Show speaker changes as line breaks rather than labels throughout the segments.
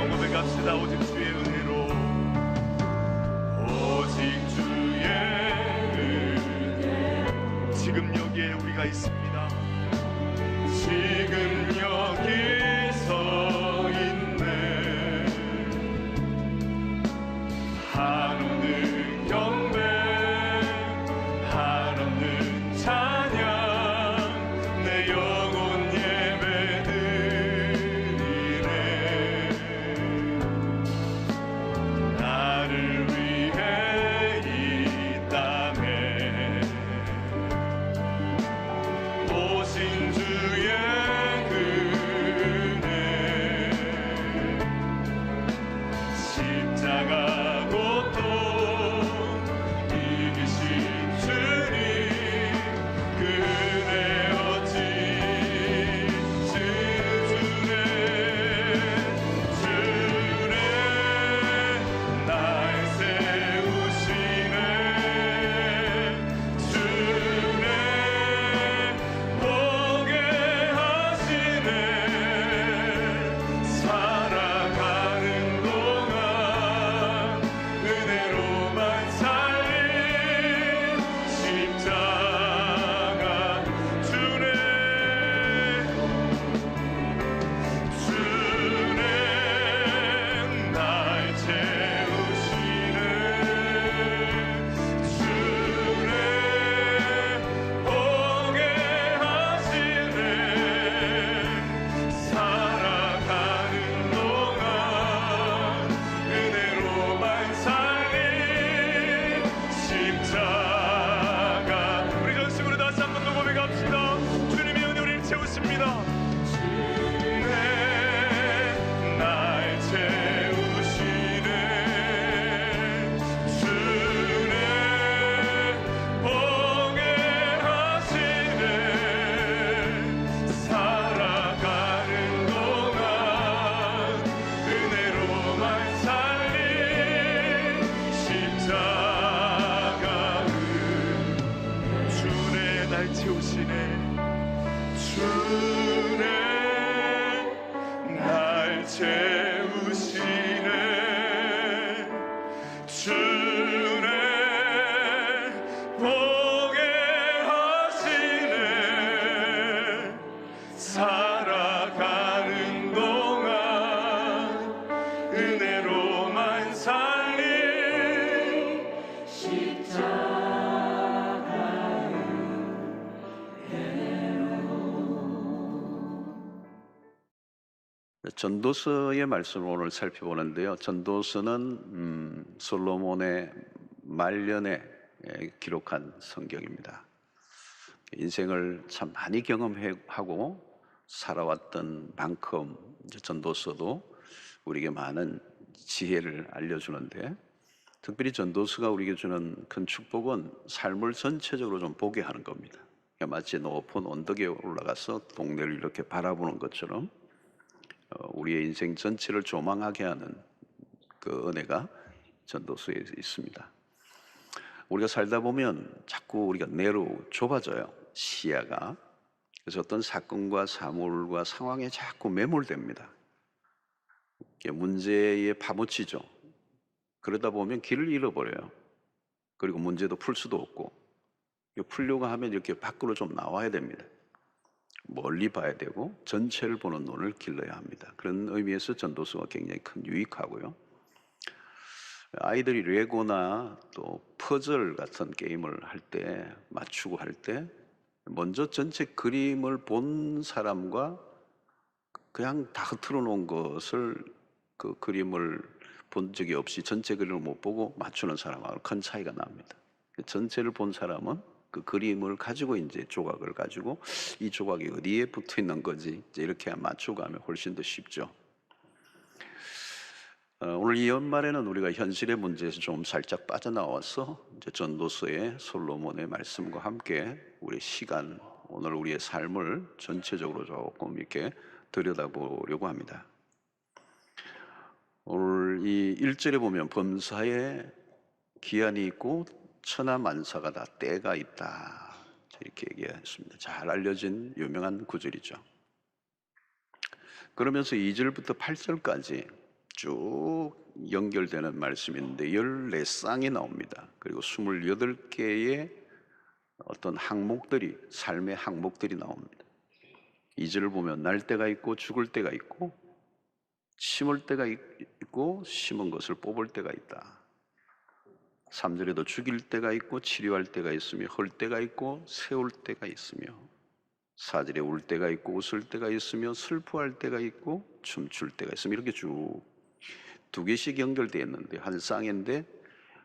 고백합시다. 오직 주의 은혜로, 오직 주의 은혜. 지금 여기에 우리가 있습니다. 지금 여기 서 있네. 한없는 경배, 한없는 찬양, 내 영혼 예배드리네. 나를 위해 이 땅에 오신 주의 은혜, 십자가 고통 이기신 주님, 그 은혜 어찌 주네, 주네 날 세우시네, 주네 보게 하시네. 살아가는 동안 은혜로만 살린 십자가 주네, 주네 날 채우시네, 주네 보게 하시네. 살아가는 동안 은혜로만 살린 십자가. 우리 전심으로 다시 한 번 더 고백합시다. 주님의 은혜 우리를 채우십니다. 주네 날 채우시네, 주네 보게 하시네. 살아가는 동안 은혜로만 살린 십자가. 주네 날 채우시네, 주네 날 채우시네, 주네 보게 하시네. 살아가는 동안 은혜로만 살린
전도서의 말씀을 오늘 살펴보는데요. 전도서는 솔로몬의 말년에 기록한 성경입니다. 인생을 참 많이 경험하고 살아왔던 만큼 전도서도 우리에게 많은 지혜를 알려주는데, 특별히 전도서가 우리에게 주는 큰 축복은 삶을 전체적으로 좀 보게 하는 겁니다. 마치 높은 언덕에 올라가서 동네를 이렇게 바라보는 것처럼 우리의 인생 전체를 조망하게 하는 그 은혜가 전도서에 있습니다. 우리가 살다 보면 자꾸 우리가 뇌로 좁아져요, 시야가. 그래서 어떤 사건과 사물과 상황에 자꾸 매몰됩니다. 문제에 파묻히죠. 그러다 보면 길을 잃어버려요. 그리고 문제도 풀 수도 없고, 풀려고 하면 이렇게 밖으로 좀 나와야 됩니다. 멀리 봐야 되고 전체를 보는 눈을 길러야 합니다. 그런 의미에서 전도서가 굉장히 큰 유익하고요. 아이들이 레고나 또 퍼즐 같은 게임을 할 때, 맞추고 할 때 먼저 전체 그림을 본 사람과 그냥 다 흐트러 놓은 것을, 그 그림을 본 적이 없이 전체 그림을 못 보고 맞추는 사람하고 큰 차이가 납니다. 전체를 본 사람은 그 그림을 가지고 이제 조각을 가지고 이 조각이 어디에 붙어 있는 거지 이제 이렇게 맞추고 하면 훨씬 더 쉽죠. 오늘 이 연말에는 우리가 현실의 문제에서 좀 살짝 빠져나와서 이제 전도서의 솔로몬의 말씀과 함께 우리 시간, 오늘 우리의 삶을 전체적으로 조금 이렇게 들여다보려고 합니다. 오늘 이 1절에 보면 범사에 기한이 있고 천하만사가 다 때가 있다, 이렇게 얘기했습니다. 잘 알려진 유명한 구절이죠. 그러면서 2절부터 8절까지 쭉 연결되는 말씀인데 14쌍이 나옵니다. 그리고 28개의 어떤 항목들이, 삶의 항목들이 나옵니다. 2절을 보면 날 때가 있고 죽을 때가 있고 심을 때가 있고 심은 것을 뽑을 때가 있다. 3절에도 죽일 때가 있고 치료할 때가 있으며 헐 때가 있고 세울 때가 있으며 4절에 울 때가 있고 웃을 때가 있으며 슬퍼할 때가 있고 춤출 때가 있으며 이렇게 쭉 두 개씩 연결되어 있는데 한 쌍인데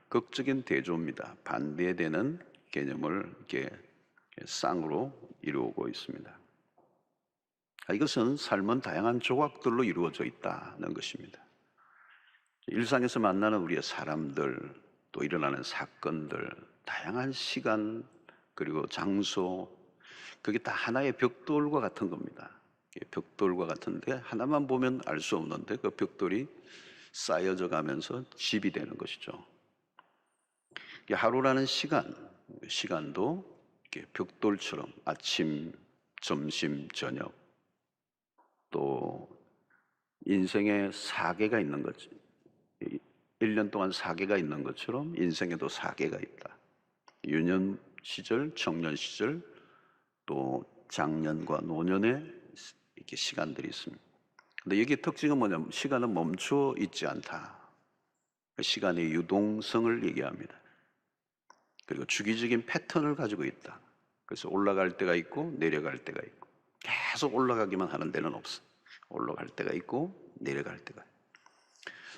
극적인 대조입니다. 반대되는 개념을 이렇게 쌍으로 이루고 있습니다. 이것은 삶은 다양한 조각들로 이루어져 있다는 것입니다. 일상에서 만나는 우리의 사람들, 또 일어나는 사건들, 다양한 시간, 그리고 장소, 그게 다 하나의 벽돌과 같은 겁니다. 벽돌과 같은데 하나만 보면 알 수 없는데 그 벽돌이 쌓여져 가면서 집이 되는 것이죠. 하루라는 시간도 이렇게 벽돌처럼 아침, 점심, 저녁, 또 인생에 4개가 있는 거지. 1년 동안 4개가 있는 것처럼 인생에도 4개가 있다. 유년 시절, 청년 시절, 또 장년과 노년의 이렇게 시간들이 있습니다. 근데 여기에 특징은 뭐냐면 시간은 멈춰 있지 않다. 시간의 유동성을 얘기합니다. 그리고 주기적인 패턴을 가지고 있다. 그래서 올라갈 때가 있고 내려갈 때가 있고 계속 올라가기만 하는 데는 없어. 올라갈 때가 있고 내려갈 때가 있고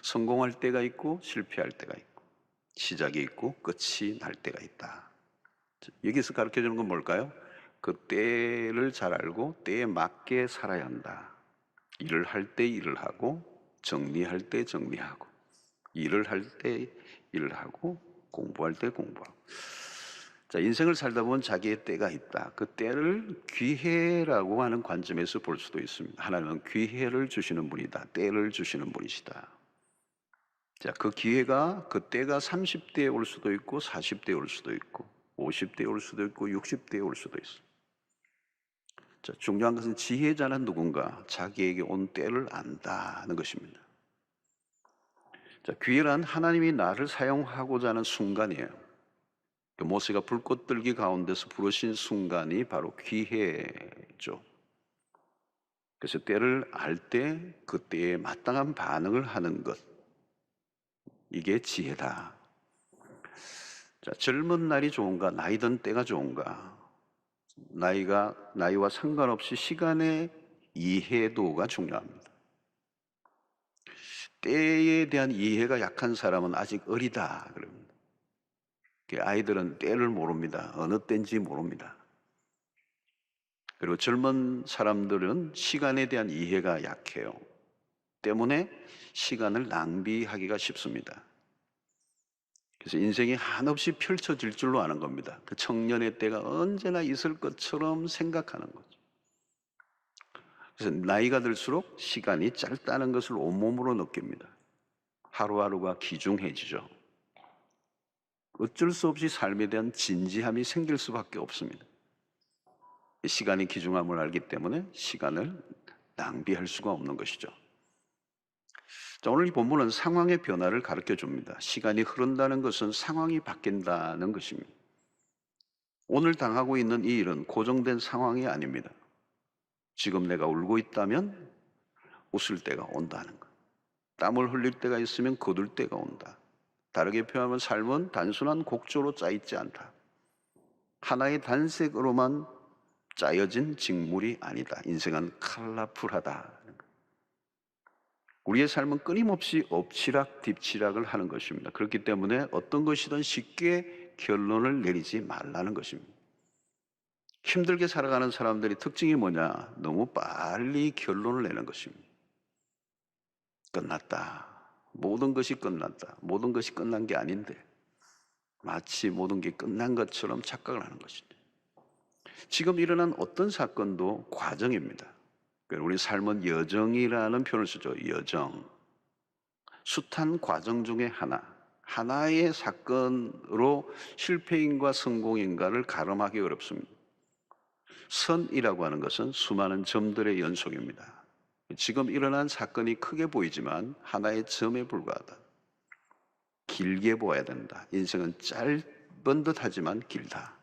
성공할 때가 있고 실패할 때가 있고 시작이 있고 끝이 날 때가 있다. 여기서 가르쳐 주는 건 뭘까요? 그 때를 잘 알고 때에 맞게 살아야 한다. 일을 할 때 일을 하고 정리할 때 정리하고 일을 할 때 일을 하고 공부할 때 공부하고. 자, 인생을 살다 보면 자기의 때가 있다. 그 때를 기회라고 하는 관점에서 볼 수도 있습니다. 하나님은 기회를 주시는 분이다. 때를 주시는 분이시다. 자, 그 기회가, 그 때가 30대에 올 수도 있고 40대에 올 수도 있고 50대에 올 수도 있고 60대에 올 수도 있어. 자, 중요한 것은 지혜자는 누군가 자기에게 온 때를 안다는 것입니다. 자, 기회란 하나님이 나를 사용하고자 하는 순간이에요. 모세가 불꽃 들기 가운데서 부르신 순간이 바로 기회죠. 그래서 때를 알 때 그 때에 마땅한 반응을 하는 것, 이게 지혜다. 자, 젊은 날이 좋은가 나이 든 때가 좋은가, 나이와 상관없이 시간의 이해도가 중요합니다. 때에 대한 이해가 약한 사람은 아직 어리다 그럽니다. 아이들은 때를 모릅니다. 어느 때인지 모릅니다. 그리고 젊은 사람들은 시간에 대한 이해가 약해요. 때문에 시간을 낭비하기가 쉽습니다. 그래서 인생이 한없이 펼쳐질 줄로 아는 겁니다. 그 청년의 때가 언제나 있을 것처럼 생각하는 거죠. 그래서 나이가 들수록 시간이 짧다는 것을 온몸으로 느낍니다. 하루하루가 귀중해지죠. 어쩔 수 없이 삶에 대한 진지함이 생길 수밖에 없습니다. 시간이 귀중함을 알기 때문에 시간을 낭비할 수가 없는 것이죠. 자, 오늘 이 본문은 상황의 변화를 가르쳐 줍니다. 시간이 흐른다는 것은 상황이 바뀐다는 것입니다. 오늘 당하고 있는 이 일은 고정된 상황이 아닙니다. 지금 내가 울고 있다면 웃을 때가 온다는 것. 땀을 흘릴 때가 있으면 거둘 때가 온다. 다르게 표현하면 삶은 단순한 곡조로 짜있지 않다. 하나의 단색으로만 짜여진 직물이 아니다. 인생은 컬러풀하다. 우리의 삶은 끊임없이 엎치락 뒤치락을 하는 것입니다. 그렇기 때문에 어떤 것이든 쉽게 결론을 내리지 말라는 것입니다. 힘들게 살아가는 사람들의 특징이 뭐냐? 너무 빨리 결론을 내는 것입니다. 끝났다. 모든 것이 끝났다. 모든 것이 끝난 게 아닌데 마치 모든 게 끝난 것처럼 착각을 하는 것이죠. 지금 일어난 어떤 사건도 과정입니다. 우리 삶은 여정이라는 표현을 쓰죠. 여정. 숱한 과정 중에 하나의 사건으로 실패인과 성공인가를 가름하기 어렵습니다. 선이라고 하는 것은 수많은 점들의 연속입니다. 지금 일어난 사건이 크게 보이지만 하나의 점에 불과하다. 길게 보아야 된다. 인생은 짧은 듯 하지만 길다.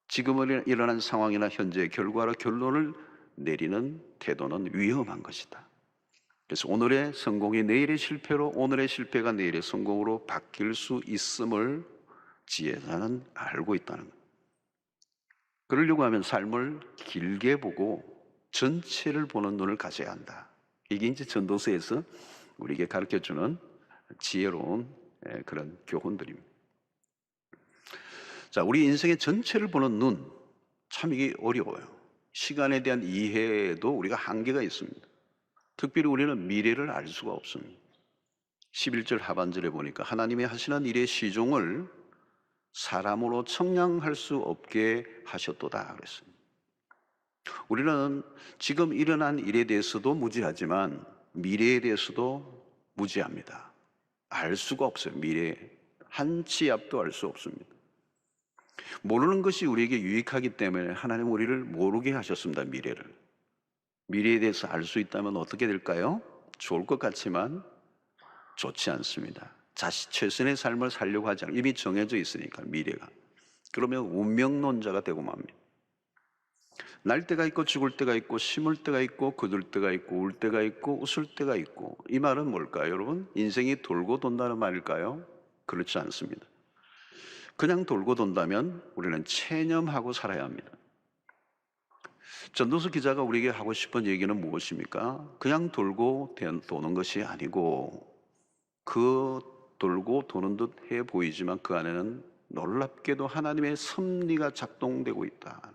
지금 일어난 상황이나 현재의 결과로 결론을 내리는 태도는 위험한 것이다. 그래서 오늘의 성공이 내일의 실패로, 오늘의 실패가 내일의 성공으로 바뀔 수 있음을 지혜자는 알고 있다는 것. 그러려고 하면 삶을 길게 보고 전체를 보는 눈을 가져야 한다. 이게 이제 전도서에서 우리에게 가르쳐주는 지혜로운 그런 교훈들입니다. 자, 우리 인생의 전체를 보는 눈, 참 이게 어려워요. 시간에 대한 이해에도 우리가 한계가 있습니다. 특별히 우리는 미래를 알 수가 없습니다. 11절 하반절에 보니까 하나님이 하시는 일의 시종을 사람으로 청량할 수 없게 하셨도다 그랬습니다. 우리는 지금 일어난 일에 대해서도 무지하지만 미래에 대해서도 무지합니다. 알 수가 없어요. 미래 한 치 앞도 알 수 없습니다. 모르는 것이 우리에게 유익하기 때문에 하나님 우리를 모르게 하셨습니다. 미래에 대해서 알 수 있다면 어떻게 될까요? 좋을 것 같지만 좋지 않습니다. 최선의 삶을 살려고 하지 않고 이미 정해져 있으니까 미래가. 그러면 운명론자가 되고 맙니다. 날 때가 있고 죽을 때가 있고 심을 때가 있고 거둘 때가 있고 울 때가 있고 웃을 때가 있고. 이 말은 뭘까요, 여러분? 인생이 돌고 돈다는 말일까요? 그렇지 않습니다. 그냥 돌고 돈다면 우리는 체념하고 살아야 합니다. 전도서 기자가 우리에게 하고 싶은 얘기는 무엇입니까? 그냥 돌고 도는 것이 아니고 그 돌고 도는 듯 해 보이지만 그 안에는 놀랍게도 하나님의 섭리가 작동되고 있다.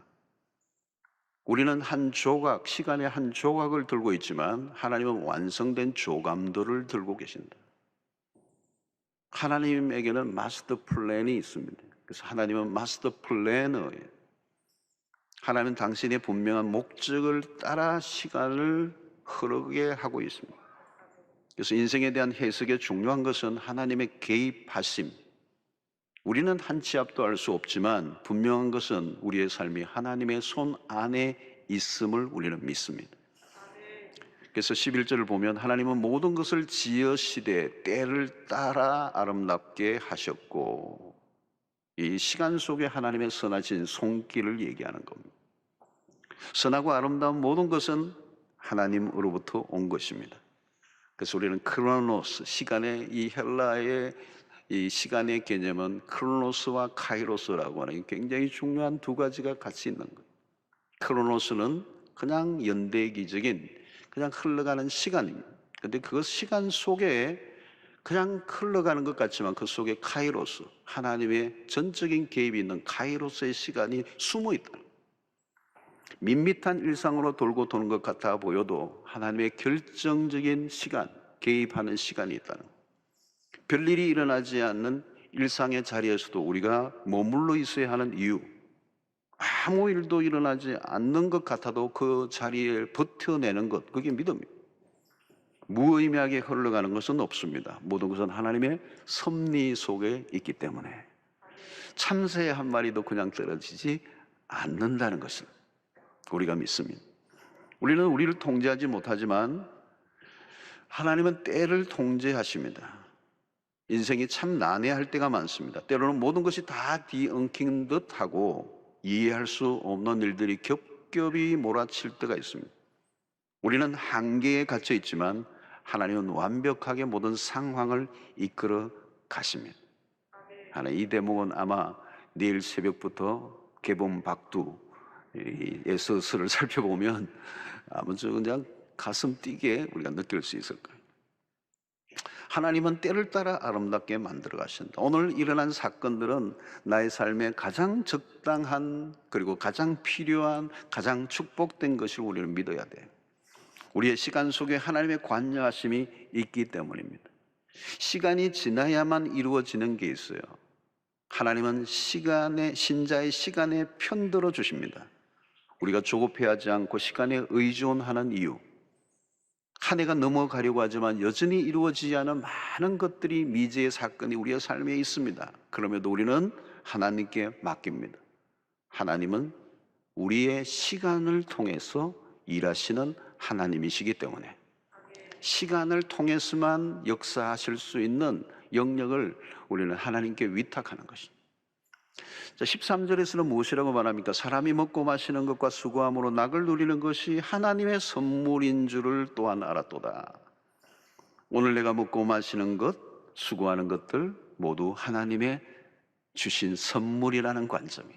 우리는 한 조각, 시간의 한 조각을 들고 있지만 하나님은 완성된 조감들을 들고 계신다. 하나님에게는 마스터 플랜이 있습니다. 그래서 하나님은 마스터 플래너예요. 하나님은 당신의 분명한 목적을 따라 시간을 흐르게 하고 있습니다. 그래서 인생에 대한 해석의 중요한 것은 하나님의 개입하심. 우리는 한 치 앞도 알 수 없지만 분명한 것은 우리의 삶이 하나님의 손 안에 있음을 우리는 믿습니다. 그래서 11절을 보면 하나님은 모든 것을 지으시되 때를 따라 아름답게 하셨고, 이 시간 속에 하나님의 선하신 손길을 얘기하는 겁니다. 선하고 아름다운 모든 것은 하나님으로부터 온 것입니다. 그래서 우리는 크로노스, 시간의 이 헬라의 이 시간의 개념은 크로노스와 카이로스라고 하는 굉장히 중요한 두 가지가 같이 있는 거예요. 크로노스는 그냥 연대기적인 그냥 흘러가는 시간입니다. 그런데 그 시간 속에 그냥 흘러가는 것 같지만 그 속에 카이로스, 하나님의 전적인 개입이 있는 카이로스의 시간이 숨어 있다. 밋밋한 일상으로 돌고 도는 것 같아 보여도 하나님의 결정적인 시간, 개입하는 시간이 있다는 것. 별일이 일어나지 않는 일상의 자리에서도 우리가 머물러 있어야 하는 이유, 아무 일도 일어나지 않는 것 같아도 그 자리에 버텨내는 것, 그게 믿음입니다. 무의미하게 흘러가는 것은 없습니다. 모든 것은 하나님의 섭리 속에 있기 때문에 참새 한 마리도 그냥 떨어지지 않는다는 것을 우리가 믿습니다. 우리는 우리를 통제하지 못하지만 하나님은 때를 통제하십니다. 인생이 참 난해할 때가 많습니다. 때로는 모든 것이 다 뒤엉킨 듯하고 이해할 수 없는 일들이 겹겹이 몰아칠 때가 있습니다. 우리는 한계에 갇혀 있지만 하나님은 완벽하게 모든 상황을 이끌어 가십니다. 하나님, 이 대목은 아마 내일 새벽부터 개봉 박두 예서서를 살펴보면 아무튼 그냥 가슴 뛰게 우리가 느낄 수 있을 거예요. 하나님은 때를 따라 아름답게 만들어 가신다. 오늘 일어난 사건들은 나의 삶에 가장 적당한, 그리고 가장 필요한, 가장 축복된 것을 우리는 믿어야 돼요. 우리의 시간 속에 하나님의 관여하심이 있기 때문입니다. 시간이 지나야만 이루어지는 게 있어요. 하나님은 신자의 시간에 편들어 주십니다. 우리가 조급해하지 않고 시간에 의존하는 이유, 한 해가 넘어가려고 하지만 여전히 이루어지지 않은 많은 것들이, 미제의 사건이 우리의 삶에 있습니다. 그럼에도 우리는 하나님께 맡깁니다. 하나님은 우리의 시간을 통해서 일하시는 하나님이시기 때문에 시간을 통해서만 역사하실 수 있는 영역을 우리는 하나님께 위탁하는 것입니다. 자, 13절에서는 무엇이라고 말합니까? 사람이 먹고 마시는 것과 수고함으로 낙을 누리는 것이 하나님의 선물인 줄을 또한 알았도다. 오늘 내가 먹고 마시는 것, 수고하는 것들 모두 하나님의 주신 선물이라는 관점이,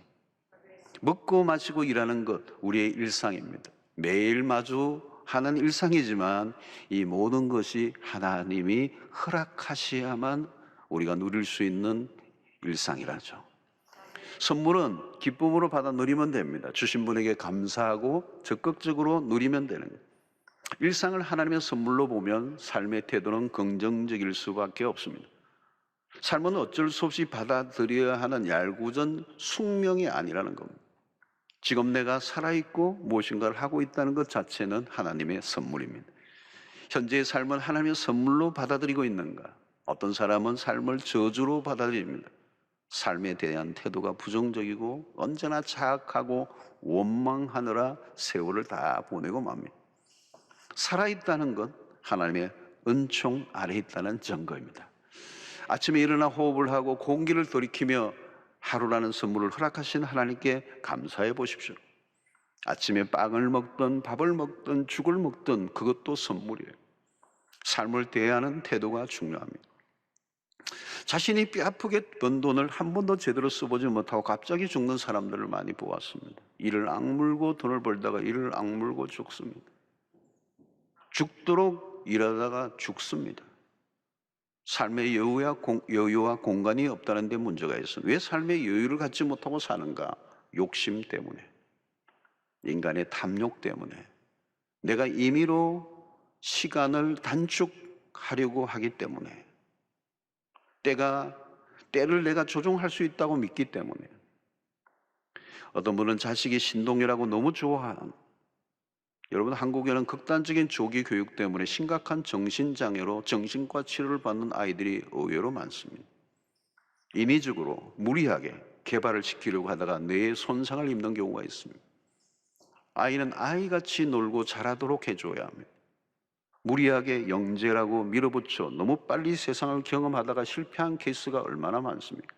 먹고 마시고 일하는 것 우리의 일상입니다. 매일 마주하는 일상이지만 이 모든 것이 하나님이 허락하셔야만 우리가 누릴 수 있는 일상이라죠. 선물은 기쁨으로 받아 누리면 됩니다. 주신 분에게 감사하고 적극적으로 누리면 되는 거예요. 일상을 하나님의 선물로 보면 삶의 태도는 긍정적일 수밖에 없습니다. 삶은 어쩔 수 없이 받아들여야 하는 얄궂은 숙명이 아니라는 겁니다. 지금 내가 살아있고 무엇인가를 하고 있다는 것 자체는 하나님의 선물입니다. 현재의 삶은 하나님의 선물로 받아들이고 있는가? 어떤 사람은 삶을 저주로 받아들입니다. 삶에 대한 태도가 부정적이고 언제나 자학하고 원망하느라 세월을 다 보내고 맙니다. 살아있다는 것, 하나님의 은총 아래 있다는 증거입니다. 아침에 일어나 호흡을 하고 공기를 돌이키며 하루라는 선물을 허락하신 하나님께 감사해 보십시오. 아침에 빵을 먹든 밥을 먹든 죽을 먹든 그것도 선물이에요. 삶을 대하는 태도가 중요합니다. 자신이 뼈아프게 번 돈을 한 번도 제대로 써보지 못하고 갑자기 죽는 사람들을 많이 보았습니다. 이를 악물고 돈을 벌다가 이를 악물고 죽습니다. 죽도록 일하다가 죽습니다. 삶의 여유와 공간이 없다는 데 문제가 있습니다. 왜 삶의 여유를 갖지 못하고 사는가? 욕심 때문에, 인간의 탐욕 때문에, 내가 임의로 시간을 단축하려고 하기 때문에, 때를 내가 조종할 수 있다고 믿기 때문에, 어떤 분은 자식이 신동이라고 너무 좋아하는, 여러분 한국에는 극단적인 조기 교육 때문에 심각한 정신장애로 정신과 치료를 받는 아이들이 의외로 많습니다. 인위적으로 무리하게 개발을 시키려고 하다가 뇌에 손상을 입는 경우가 있습니다. 아이는 아이같이 놀고 자라도록 해줘야 합니다. 무리하게 영재라고 밀어붙여 너무 빨리 세상을 경험하다가 실패한 케이스가 얼마나 많습니까?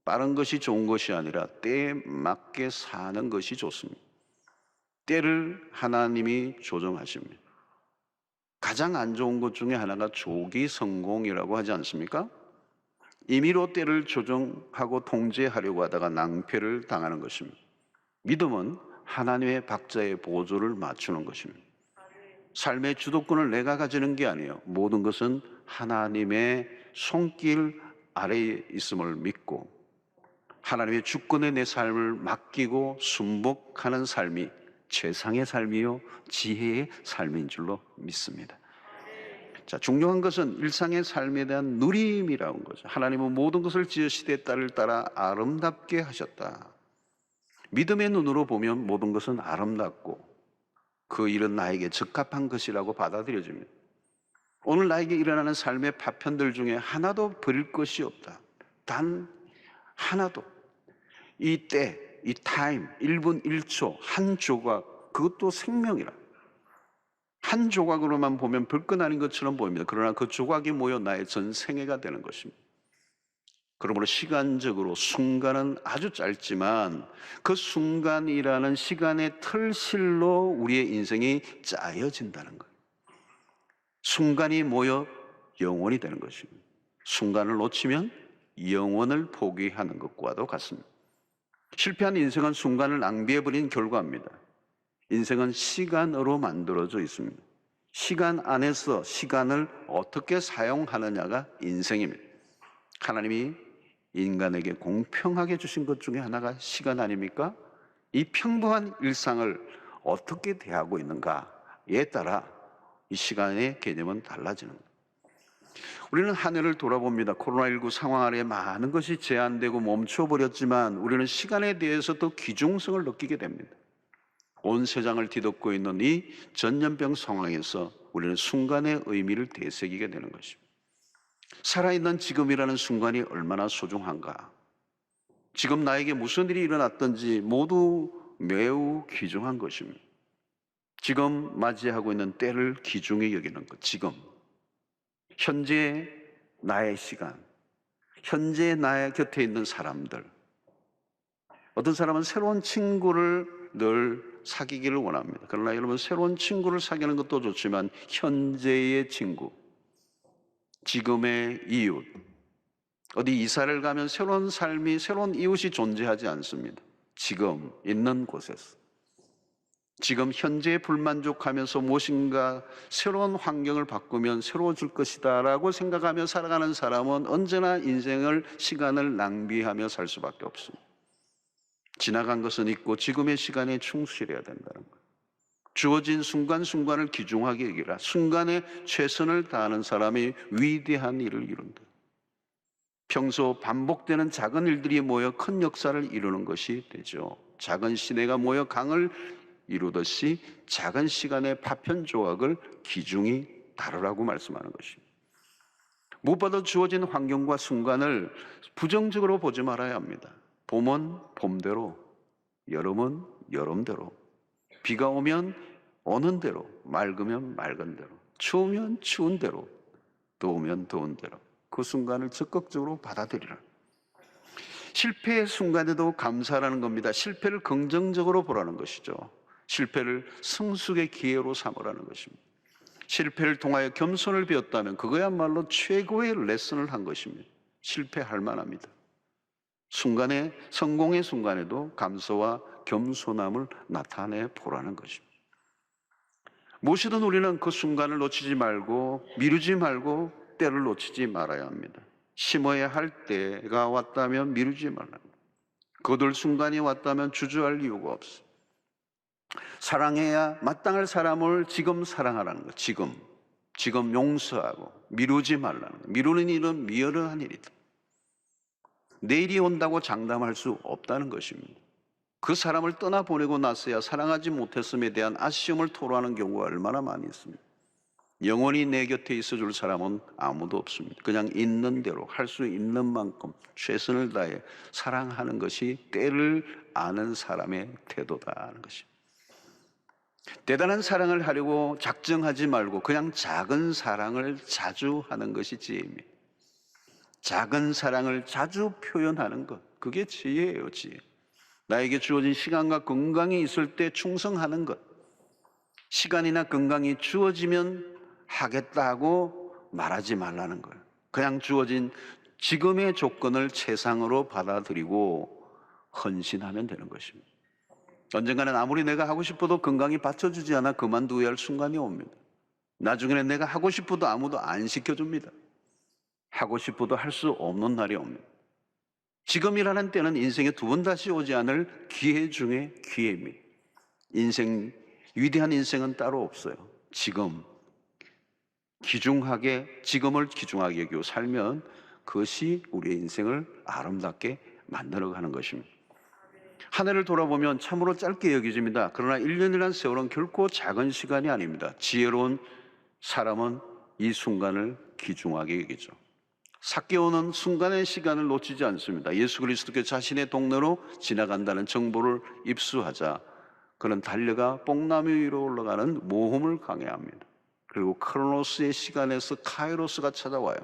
빠른 것이 좋은 것이 아니라 때에 맞게 사는 것이 좋습니다. 때를 하나님이 조정하십니다. 가장 안 좋은 것 중에 하나가 조기 성공이라고 하지 않습니까? 임의로 때를 조정하고 통제하려고 하다가 낭패를 당하는 것입니다. 믿음은 하나님의 박자의 보조를 맞추는 것입니다. 삶의 주도권을 내가 가지는 게 아니에요. 모든 것은 하나님의 손길 아래에 있음을 믿고 하나님의 주권에 내 삶을 맡기고 순복하는 삶이 최상의 삶이요 지혜의 삶인 줄로 믿습니다. 자, 중요한 것은 일상의 삶에 대한 누림이라는 거죠. 하나님은 모든 것을 지으시되 때를 따라 아름답게 하셨다. 믿음의 눈으로 보면 모든 것은 아름답고 그 일은 나에게 적합한 것이라고 받아들여집니다. 오늘 나에게 일어나는 삶의 파편들 중에 하나도 버릴 것이 없다. 단 하나도. 이 때, 이 타임, 1분 1초, 한 조각, 그것도 생명이라. 한 조각으로만 보면 별것 아닌 것처럼 보입니다. 그러나 그 조각이 모여 나의 전생애가 되는 것입니다. 그러므로 시간적으로 순간은 아주 짧지만 그 순간이라는 시간의 틀실로 우리의 인생이 짜여진다는 거예요. 순간이 모여 영원이 되는 것입니다. 순간을 놓치면 영원을 포기하는 것과도 같습니다. 실패한 인생은 순간을 낭비해버린 결과입니다. 인생은 시간으로 만들어져 있습니다. 시간 안에서 시간을 어떻게 사용하느냐가 인생입니다. 하나님이 인간에게 공평하게 주신 것 중에 하나가 시간 아닙니까? 이 평범한 일상을 어떻게 대하고 있는가에 따라 이 시간의 개념은 달라지는 거예요. 우리는 한 해를 돌아봅니다. 코로나19 상황 아래 많은 것이 제한되고 멈춰버렸지만 우리는 시간에 대해서 더 귀중성을 느끼게 됩니다. 온 세상을 뒤덮고 있는 이 전염병 상황에서 우리는 순간의 의미를 되새기게 되는 것입니다. 살아있는 지금이라는 순간이 얼마나 소중한가. 지금 나에게 무슨 일이 일어났든지 모두 매우 귀중한 것입니다. 지금 맞이하고 있는 때를 귀중히 여기는 것. 지금 현재 나의 시간, 현재 나의 곁에 있는 사람들. 어떤 사람은 새로운 친구를 늘 사귀기를 원합니다. 그러나 여러분, 새로운 친구를 사귀는 것도 좋지만 현재의 친구, 지금의 이웃, 어디 이사를 가면 새로운 삶이, 새로운 이웃이 존재하지 않습니다. 지금 있는 곳에서, 지금 현재에 불만족하면서 무엇인가 새로운 환경을 바꾸면 새로워질 것이다 라고 생각하며 살아가는 사람은 언제나 인생을, 시간을 낭비하며 살 수밖에 없습니다. 지나간 것은 있고 지금의 시간에 충실해야 된다는 거예요. 주어진 순간순간을 귀중하게 여기라. 순간에 최선을 다하는 사람이 위대한 일을 이룬다. 평소 반복되는 작은 일들이 모여 큰 역사를 이루는 것이 되죠. 작은 시내가 모여 강을 이루듯이 작은 시간의 파편 조각을 귀중히 다루라고 말씀하는 것입니다. 무엇보다 주어진 환경과 순간을 부정적으로 보지 말아야 합니다. 봄은 봄대로, 여름은 여름대로, 비가 오면 오는 대로, 맑으면 맑은 대로, 추우면 추운 대로, 더우면 더운 대로 그 순간을 적극적으로 받아들이라. 실패의 순간에도 감사하라는 겁니다. 실패를 긍정적으로 보라는 것이죠. 실패를 성숙의 기회로 삼으라는 것입니다. 실패를 통하여 겸손을 배웠다면 그거야말로 최고의 레슨을 한 것입니다. 실패할 만합니다. 순간에, 성공의 순간에도 감사와 겸손함을 나타내 보라는 것입니다. 무엇이든 우리는 그 순간을 놓치지 말고, 미루지 말고 때를 놓치지 말아야 합니다. 심어야 할 때가 왔다면 미루지 말라. 거둘 순간이 왔다면 주저할 이유가 없어. 사랑해야 마땅할 사람을 지금 사랑하라는 것. 지금 용서하고 미루지 말라는 것. 미루는 일은 미련한 일이다. 내일이 온다고 장담할 수 없다는 것입니다. 그 사람을 떠나보내고 나서야 사랑하지 못했음에 대한 아쉬움을 토로하는 경우가 얼마나 많이 있습니다. 영원히 내 곁에 있어줄 사람은 아무도 없습니다. 그냥 있는 대로 할 수 있는 만큼 최선을 다해 사랑하는 것이 때를 아는 사람의 태도다 하는 것입니다. 대단한 사랑을 하려고 작정하지 말고 그냥 작은 사랑을 자주 하는 것이 지혜입니다. 작은 사랑을 자주 표현하는 것, 그게 지혜예요, 지혜. 나에게 주어진 시간과 건강이 있을 때 충성하는 것. 시간이나 건강이 주어지면 하겠다 하고 말하지 말라는 거예요. 그냥 주어진 지금의 조건을 최상으로 받아들이고 헌신하면 되는 것입니다. 언젠가는 아무리 내가 하고 싶어도 건강이 받쳐주지 않아 그만두어야 할 순간이 옵니다. 나중에는 내가 하고 싶어도 아무도 안 시켜줍니다. 하고 싶어도 할 수 없는 날이 옵니다. 지금이라는 때는 인생에 두 번 다시 오지 않을 기회 중에 기회입니다. 위대한 인생은 따로 없어요. 지금을 귀중하게 여기고 살면 그것이 우리의 인생을 아름답게 만들어가는 것입니다. 한 해를 돌아보면 참으로 짧게 여겨집니다. 그러나 1년이라는 세월은 결코 작은 시간이 아닙니다. 지혜로운 사람은 이 순간을 귀중하게 여기죠. 삭개오는 순간의 시간을 놓치지 않습니다. 예수 그리스도께 자신의 동네로 지나간다는 정보를 입수하자 그는 달려가 뽕나무 위로 올라가는 모험을 강해합니다. 그리고 크로노스의 시간에서 카이로스가 찾아와요.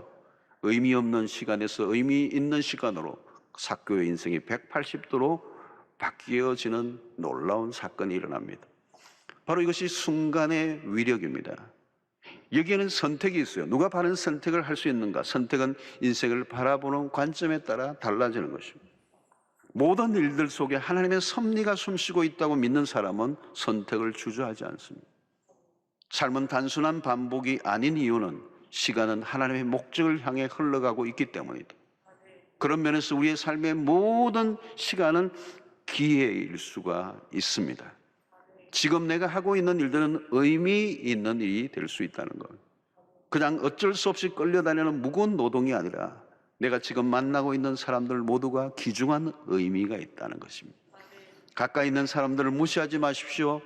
의미 없는 시간에서 의미 있는 시간으로 삭개오의 인생이 180도로 바뀌어지는 놀라운 사건이 일어납니다. 바로 이것이 순간의 위력입니다. 여기에는 선택이 있어요. 누가 바른 선택을 할 수 있는가? 선택은 인생을 바라보는 관점에 따라 달라지는 것입니다. 모든 일들 속에 하나님의 섭리가 숨쉬고 있다고 믿는 사람은 선택을 주저하지 않습니다. 삶은 단순한 반복이 아닌 이유는 시간은 하나님의 목적을 향해 흘러가고 있기 때문이다. 그런 면에서 우리의 삶의 모든 시간은 기회일 수가 있습니다. 지금 내가 하고 있는 일들은 의미 있는 일이 될 수 있다는 것. 그냥 어쩔 수 없이 끌려다니는 무거운 노동이 아니라 내가 지금 만나고 있는 사람들 모두가 귀중한 의미가 있다는 것입니다. 가까이 있는 사람들을 무시하지 마십시오.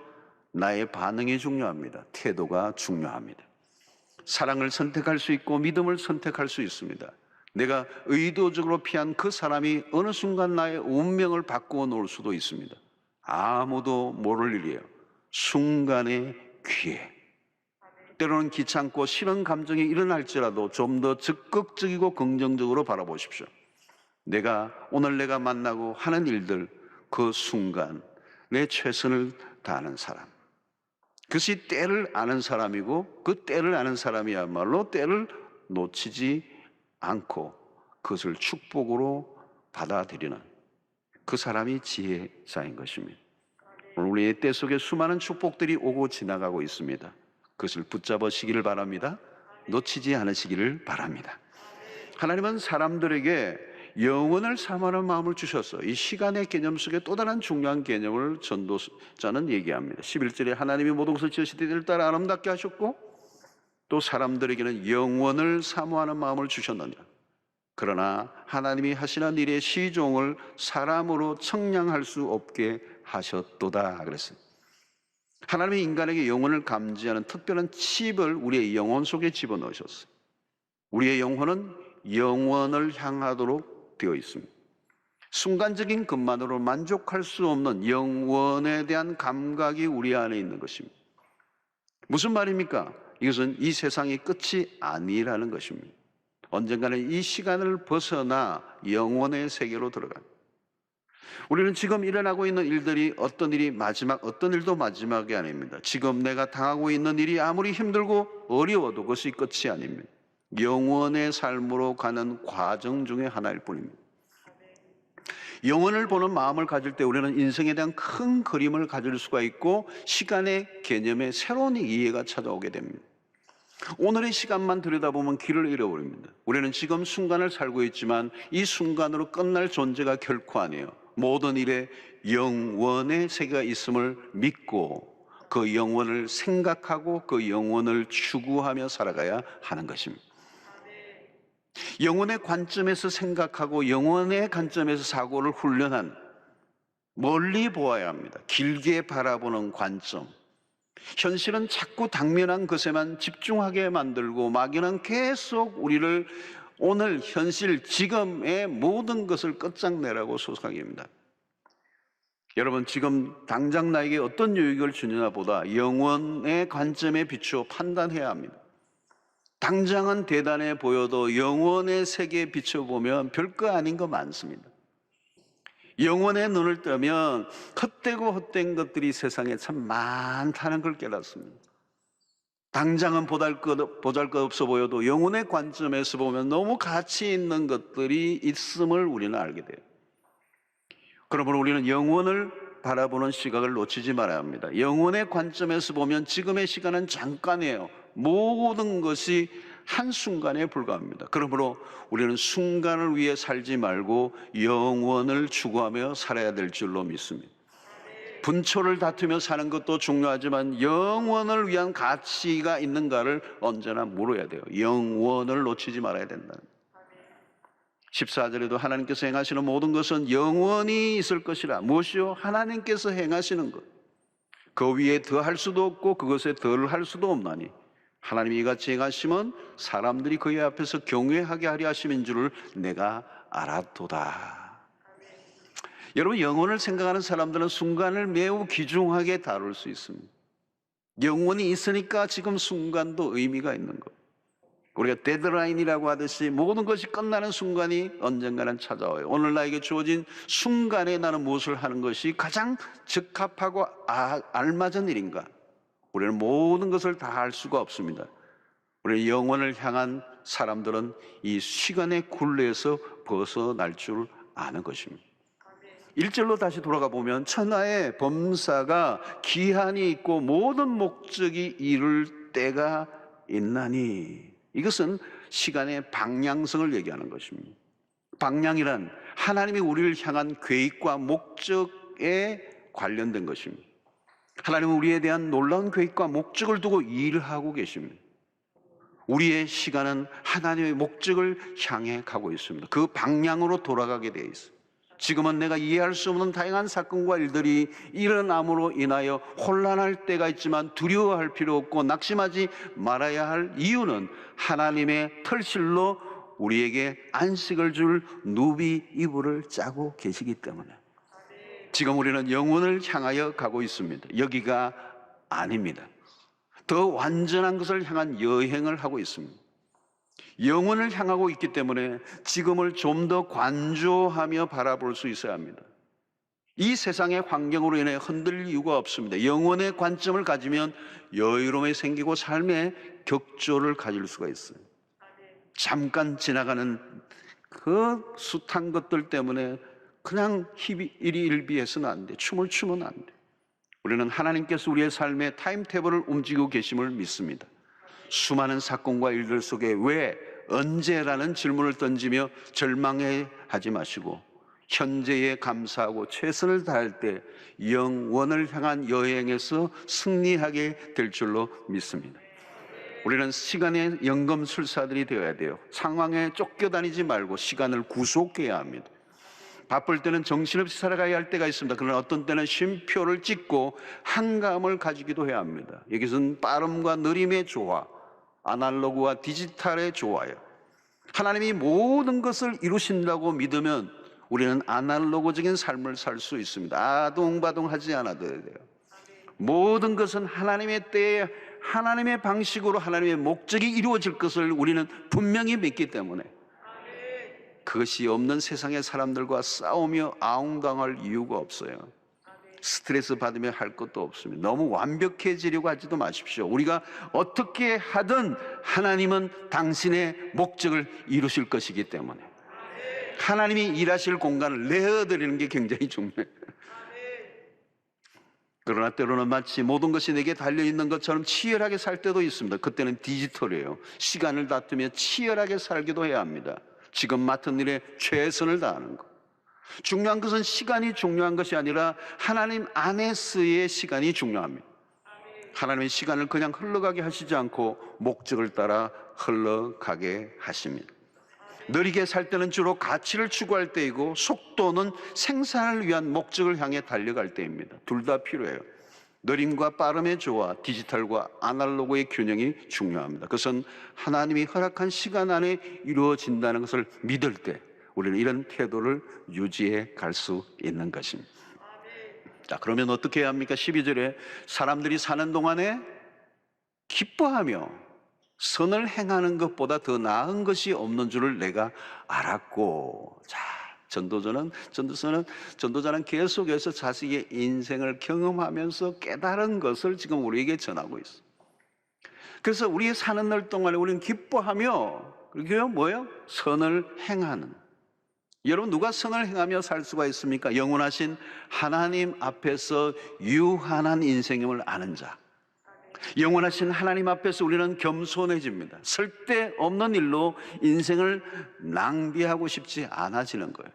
나의 반응이 중요합니다. 태도가 중요합니다. 사랑을 선택할 수 있고 믿음을 선택할 수 있습니다. 내가 의도적으로 피한 그 사람이 어느 순간 나의 운명을 바꾸어 놓을 수도 있습니다. 아무도 모를 일이에요. 순간의 기회. 때로는 귀찮고 싫은 감정이 일어날지라도 좀 더 적극적이고 긍정적으로 바라보십시오. 오늘 내가 만나고 하는 일들, 그 순간 내 최선을 다하는 사람, 그것이 때를 아는 사람이고, 그 때를 아는 사람이야말로 때를 놓치지 않고 그것을 축복으로 받아들이는 그 사람이 지혜자인 것입니다. 오늘 우리의 때 속에 수많은 축복들이 오고 지나가고 있습니다. 그것을 붙잡으시기를 바랍니다. 놓치지 않으시기를 바랍니다. 하나님은 사람들에게 영원을 사모하는 마음을 주셔서 이 시간의 개념 속에 또 다른 중요한 개념을 전도자는 얘기합니다. 11절에 하나님이 모든 것을 지으시되 이를 따라 아름답게 하셨고 또 사람들에게는 영원을 사모하는 마음을 주셨느냐. 그러나 하나님이 하시는 일의 시종을 사람으로 측량할 수 없게 하셨도다 그랬어요. 하나님이 인간에게 영혼을 감지하는 특별한 칩을 우리의 영혼 속에 집어넣으셨어요. 우리의 영혼은 영원을 향하도록 되어 있습니다. 순간적인 것만으로 만족할 수 없는 영원에 대한 감각이 우리 안에 있는 것입니다. 무슨 말입니까? 이것은 이 세상의 끝이 아니라는 것입니다. 언젠가는 이 시간을 벗어나 영원의 세계로 들어갑니다. 우리는 지금 일어나고 있는 일들이 어떤 일도 마지막이 아닙니다. 지금 내가 당하고 있는 일이 아무리 힘들고 어려워도 그것이 끝이 아닙니다. 영원의 삶으로 가는 과정 중에 하나일 뿐입니다. 영원을 보는 마음을 가질 때 우리는 인생에 대한 큰 그림을 가질 수가 있고 시간의 개념에 새로운 이해가 찾아오게 됩니다. 오늘의 시간만 들여다보면 길을 잃어버립니다. 우리는 지금 순간을 살고 있지만 이 순간으로 끝날 존재가 결코 아니에요. 모든 일에 영원의 세계가 있음을 믿고 그 영원을 생각하고 그 영원을 추구하며 살아가야 하는 것입니다. 영혼의 관점에서 생각하고 영혼의 관점에서 사고를 훈련한, 멀리 보아야 합니다. 길게 바라보는 관점. 현실은 자꾸 당면한 것에만 집중하게 만들고 마귀는 계속 우리를 오늘 현실 지금의 모든 것을 끝장내라고 소상합니다. 여러분, 지금 당장 나에게 어떤 유익을 주느냐 보다 영혼의 관점에 비추어 판단해야 합니다. 당장은 대단해 보여도 영혼의 세계에 비춰보면 별거 아닌 거 많습니다. 영혼의 눈을 뜨면 헛되고 헛된 것들이 세상에 참 많다는 걸 깨닫습니다. 당장은 보잘것없어 보여도 영혼의 관점에서 보면 너무 가치 있는 것들이 있음을 우리는 알게 돼요. 그러므로 우리는 영혼을 바라보는 시각을 놓치지 말아야 합니다. 영혼의 관점에서 보면 지금의 시간은 잠깐이에요. 모든 것이 한순간에 불과합니다. 그러므로 우리는 순간을 위해 살지 말고 영원을 추구하며 살아야 될 줄로 믿습니다. 분초를 다투며 사는 것도 중요하지만 영원을 위한 가치가 있는가를 언제나 물어야 돼요. 영원을 놓치지 말아야 된다는 거예요. 14절에도 하나님께서 행하시는 모든 것은 영원히 있을 것이라. 무엇이요? 하나님께서 행하시는 것. 그 위에 더할 수도 없고 그것에 덜할 수도 없나니 하나님이 이같이 행하시면 사람들이 그의 앞에서 경외하게 하려 하심인 줄을 내가 알았도다. 여러분, 영혼을 생각하는 사람들은 순간을 매우 귀중하게 다룰 수 있습니다. 영혼이 있으니까 지금 순간도 의미가 있는 것. 우리가 데드라인이라고 하듯이 모든 것이 끝나는 순간이 언젠가는 찾아와요. 오늘 나에게 주어진 순간에 나는 무엇을 하는 것이 가장 적합하고 알맞은 일인가? 우리는 모든 것을 다 할 수가 없습니다. 우리 영혼을 향한 사람들은 이 시간의 굴레에서 벗어날 줄 아는 것입니다. 1절로 다시 돌아가 보면 천하의 범사가 기한이 있고 모든 목적이 이룰 때가 있나니, 이것은 시간의 방향성을 얘기하는 것입니다. 방향이란 하나님이 우리를 향한 계획과 목적에 관련된 것입니다. 하나님은 우리에 대한 놀라운 계획과 목적을 두고 일을 하고 계십니다. 우리의 시간은 하나님의 목적을 향해 가고 있습니다. 그 방향으로 돌아가게 되어 있습니다. 지금은 내가 이해할 수 없는 다양한 사건과 일들이 일어남으로 인하여 혼란할 때가 있지만 두려워할 필요 없고 낙심하지 말아야 할 이유는 하나님의 털실로 우리에게 안식을 줄 누비 이불을 짜고 계시기 때문에 지금 우리는 영혼을 향하여 가고 있습니다. 여기가 아닙니다. 더 완전한 것을 향한 여행을 하고 있습니다. 영혼을 향하고 있기 때문에 지금을 좀 더 관조하며 바라볼 수 있어야 합니다. 이 세상의 환경으로 인해 흔들릴 이유가 없습니다. 영혼의 관점을 가지면 여유로움이 생기고 삶의 격조를 가질 수가 있어요. 잠깐 지나가는 그 숱한 것들 때문에 그냥 일희일비해서는 안 돼. 춤을 추면 안 돼. 우리는 하나님께서 우리의 삶의 타임테이블을 움직이고 계심을 믿습니다. 수많은 사건과 일들 속에 왜, 언제라는 질문을 던지며 절망하지 마시고 현재에 감사하고 최선을 다할 때 영원을 향한 여행에서 승리하게 될 줄로 믿습니다. 우리는 시간의 연금술사들이 되어야 돼요. 상황에 쫓겨다니지 말고 시간을 구속해야 합니다. 바쁠 때는 정신없이 살아가야 할 때가 있습니다. 그러나 어떤 때는 쉼표를 찍고 한감을 가지기도 해야 합니다. 여기서는 빠름과 느림의 조화, 아날로그와 디지털의 조화예요. 하나님이 모든 것을 이루신다고 믿으면 우리는 아날로그적인 삶을 살 수 있습니다. 아동바동하지 않아도 돼요. 모든 것은 하나님의 때에 하나님의 방식으로 하나님의 목적이 이루어질 것을 우리는 분명히 믿기 때문에 그것이 없는 세상의 사람들과 싸우며 아웅당할 이유가 없어요. 스트레스 받으며 할 것도 없습니다. 너무 완벽해지려고 하지도 마십시오. 우리가 어떻게 하든 하나님은 당신의 목적을 이루실 것이기 때문에 하나님이 일하실 공간을 내어드리는 게 굉장히 중요해요. 그러나 때로는 마치 모든 것이 내게 달려있는 것처럼 치열하게 살 때도 있습니다. 그때는 디지털이에요. 시간을 다투며 치열하게 살기도 해야 합니다. 지금 맡은 일에 최선을 다하는 것. 중요한 것은 시간이 중요한 것이 아니라 하나님 안에서의 시간이 중요합니다. 하나님의 시간을 그냥 흘러가게 하시지 않고 목적을 따라 흘러가게 하십니다. 느리게 살 때는 주로 가치를 추구할 때이고 속도는 생산을 위한 목적을 향해 달려갈 때입니다. 둘 다 필요해요. 느림과 빠름의 조화, 디지털과 아날로그의 균형이 중요합니다. 그것은 하나님이 허락한 시간 안에 이루어진다는 것을 믿을 때 우리는 이런 태도를 유지해 갈 수 있는 것입니다. 자, 그러면 어떻게 해야 합니까? 12절에 사람들이 사는 동안에 기뻐하며 선을 행하는 것보다 더 나은 것이 없는 줄을 내가 알았고. 자, 전도자는 계속해서 자식의 인생을 경험하면서 깨달은 것을 지금 우리에게 전하고 있어. 그래서 우리 사는 날 동안에 우리는 기뻐하며, 그게 뭐예요? 선을 행하는. 여러분, 누가 선을 행하며 살 수가 있습니까? 영원하신 하나님 앞에서 유한한 인생임을 아는 자. 영원하신 하나님 앞에서 우리는 겸손해집니다. 쓸데없는 일로 인생을 낭비하고 싶지 않아지는 거예요.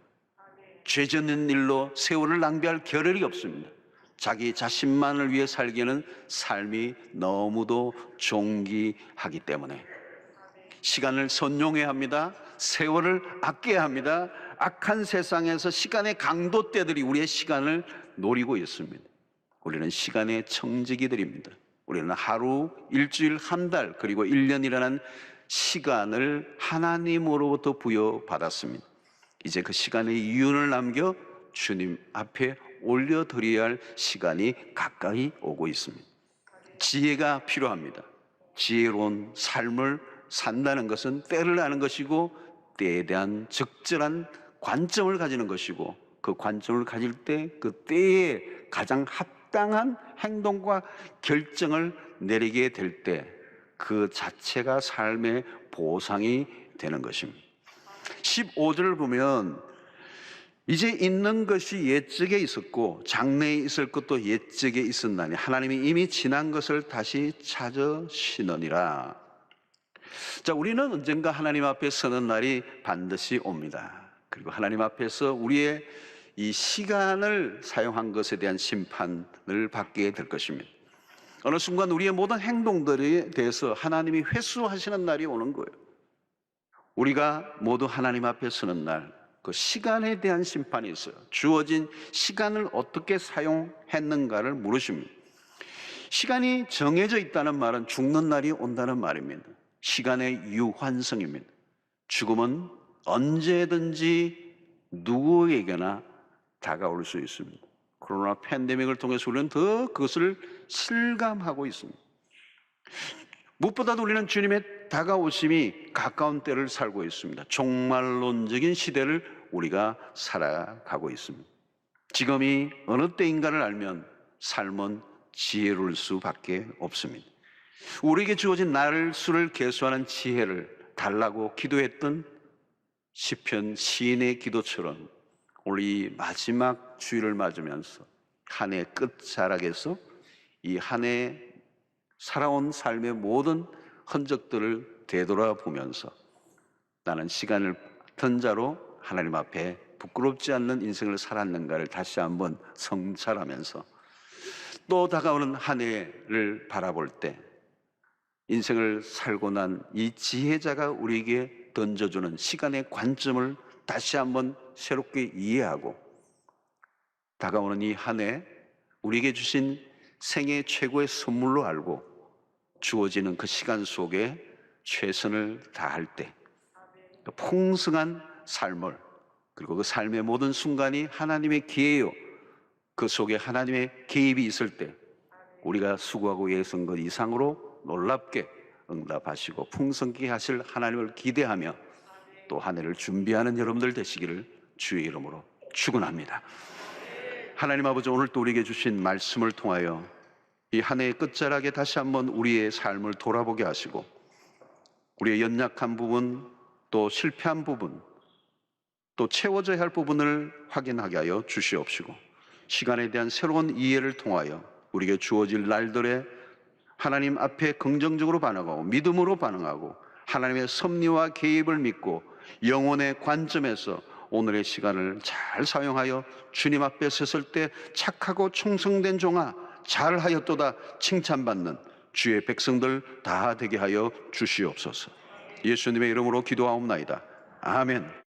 죄 짓는 일로 세월을 낭비할 겨를이 없습니다. 자기 자신만을 위해 살기에는 삶이 너무도 존귀하기 때문에 시간을 선용해야 합니다. 세월을 아껴야 합니다. 악한 세상에서 시간의 강도떼들이 우리의 시간을 노리고 있습니다. 우리는 시간의 청지기들입니다. 우리는 하루, 일주일, 한 달, 그리고 1년이라는 시간을 하나님으로부터 부여받았습니다. 이제 그 시간의 이윤을 남겨 주님 앞에 올려드려야 할 시간이 가까이 오고 있습니다. 지혜가 필요합니다. 지혜로운 삶을 산다는 것은 때를 아는 것이고 때에 대한 적절한 관점을 가지는 것이고 그 관점을 가질 때 그 때에 가장 합당한 행동과 결정을 내리게 될 때 그 자체가 삶의 보상이 되는 것입니다. 15절을 보면 이제 있는 것이 옛적에 있었고 장래에 있을 것도 옛적에 있었나니 하나님이 이미 지난 것을 다시 찾으시느니라. 자, 우리는 언젠가 하나님 앞에 서는 날이 반드시 옵니다. 그리고 하나님 앞에서 우리의 이 시간을 사용한 것에 대한 심판을 받게 될 것입니다. 어느 순간 우리의 모든 행동들에 대해서 하나님이 회수하시는 날이 오는 거예요. 우리가 모두 하나님 앞에 서는 날, 그 시간에 대한 심판이 있어요. 주어진 시간을 어떻게 사용했는가를 물으십니다. 시간이 정해져 있다는 말은 죽는 날이 온다는 말입니다. 시간의 유한성입니다. 죽음은 언제든지 누구에게나 다가올 수 있습니다. 코로나 팬데믹을 통해서 우리는 더 그것을 실감하고 있습니다. 무엇보다도 우리는 주님의 다가오심이 가까운 때를 살고 있습니다. 종말론적인 시대를 우리가 살아가고 있습니다. 지금이 어느 때인가를 알면 삶은 지혜로울 수밖에 없습니다. 우리에게 주어진 날 수를 계수하는 지혜를 달라고 기도했던 시편 시인의 기도처럼 오늘 이 마지막 주일을 맞으면서 한 해 끝자락에서 이 한 해 살아온 삶의 모든 흔적들을 되돌아보면서 나는 시간을 던 자로 하나님 앞에 부끄럽지 않는 인생을 살았는가를 다시 한번 성찰하면서 또 다가오는 한 해를 바라볼 때 인생을 살고 난 이 지혜자가 우리에게 던져주는 시간의 관점을 다시 한번 새롭게 이해하고 다가오는 이 한 해 우리에게 주신 생애 최고의 선물로 알고 주어지는 그 시간 속에 최선을 다할 때 그 풍성한 삶을 그리고 그 삶의 모든 순간이 하나님의 기회요 그 속에 하나님의 개입이 있을 때 우리가 수고하고 애쓴 것 이상으로 놀랍게 응답하시고 풍성케 하실 하나님을 기대하며 또 한 해를 준비하는 여러분들 되시기를 주의 이름으로 축원합니다. 하나님 아버지, 오늘 또 우리에게 주신 말씀을 통하여 이 한 해의 끝자락에 다시 한번 우리의 삶을 돌아보게 하시고 우리의 연약한 부분 또 실패한 부분 또 채워져야 할 부분을 확인하게 하여 주시옵시고 시간에 대한 새로운 이해를 통하여 우리에게 주어질 날들에 하나님 앞에 긍정적으로 반응하고 믿음으로 반응하고 하나님의 섭리와 개입을 믿고 영혼의 관점에서 오늘의 시간을 잘 사용하여 주님 앞에 섰을 때 착하고 충성된 종아 잘하였도다 칭찬받는 주의 백성들 다 되게 하여 주시옵소서. 예수님의 이름으로 기도하옵나이다. 아멘.